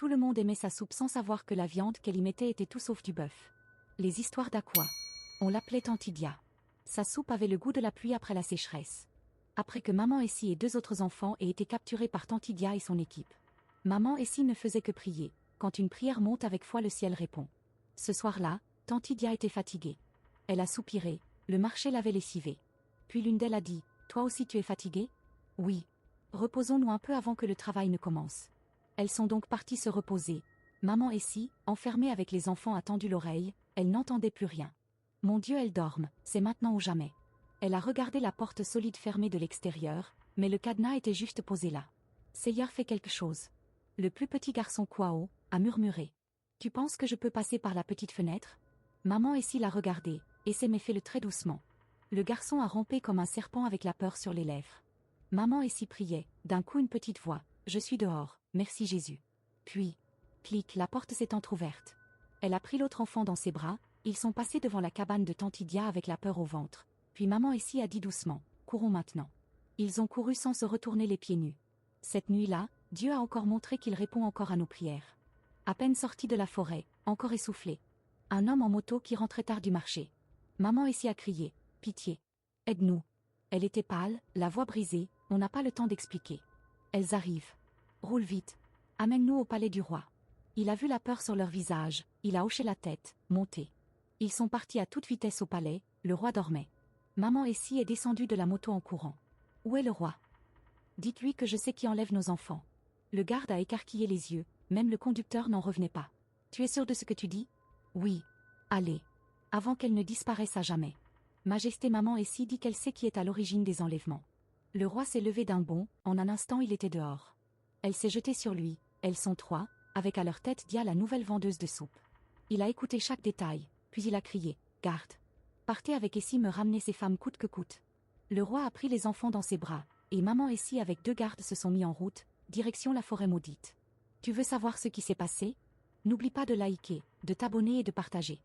Tout le monde aimait sa soupe sans savoir que la viande qu'elle y mettait était tout sauf du bœuf. Les histoires d'Aqua. On l'appelait Tantidia. Sa soupe avait le goût de la pluie après la sécheresse. Après que maman Essie et 2 autres enfants aient été capturés par Tantidia et son équipe. Maman Essie ne faisait que prier. Quand une prière monte avec foi, le ciel répond. Ce soir-là, Tantidia était fatiguée. Elle a soupiré, le marché l'avait lessivée. Puis l'une d'elles a dit, « Toi aussi tu es fatiguée ?»« Oui. Reposons-nous un peu avant que le travail ne commence. » Elles sont donc parties se reposer. Maman Essie, enfermée avec les enfants, a tendu l'oreille, elle n'entendait plus rien. Mon Dieu, elles dorment, c'est maintenant ou jamais. Elle a regardé la porte solide fermée de l'extérieur, mais le cadenas était juste posé là. Seigneur, fait quelque chose. Le plus petit garçon Kwao a murmuré. Tu penses que je peux passer par la petite fenêtre? Maman Essie l'a regardé, et s'est méfié très doucement. Le garçon a rampé comme un serpent avec la peur sur les lèvres. Maman Essie priait, d'un coup une petite voix. Je suis dehors, merci Jésus. Puis, clic, la porte s'est entr'ouverte. Elle a pris l'autre enfant dans ses bras, ils sont passés devant la cabane de Tantidia avec la peur au ventre. Puis maman Essie a dit doucement, courons maintenant. Ils ont couru sans se retourner les pieds nus. Cette nuit-là, Dieu a encore montré qu'il répond encore à nos prières. À peine sorti de la forêt, encore essoufflé. Un homme en moto qui rentrait tard du marché. Maman Essie a crié, pitié. Aide-nous. Elle était pâle, la voix brisée, on n'a pas le temps d'expliquer. Elles arrivent. Roule vite. Amène-nous au palais du roi. Il a vu la peur sur leur visage, il a hoché la tête, monté. Ils sont partis à toute vitesse au palais, le roi dormait. Maman Essie est descendue de la moto en courant. Où est le roi? Dites-lui que je sais qui enlève nos enfants. Le garde a écarquillé les yeux, même le conducteur n'en revenait pas. Tu es sûr de ce que tu dis? Oui. Allez. Avant qu'elle ne disparaisse à jamais. Majesté, maman Essie dit qu'elle sait qui est à l'origine des enlèvements. Le roi s'est levé d'un bond, en un instant il était dehors. Elle s'est jetée sur lui, elles sont 3, avec à leur tête Dia, la nouvelle vendeuse de soupe. Il a écouté chaque détail, puis il a crié, « Garde! Partez avec Essie me ramener ces femmes coûte que coûte. » Le roi a pris les enfants dans ses bras, et maman Essie avec 2 gardes se sont mis en route, direction la forêt maudite. Tu veux savoir ce qui s'est passé? N'oublie pas de liker, de t'abonner et de partager.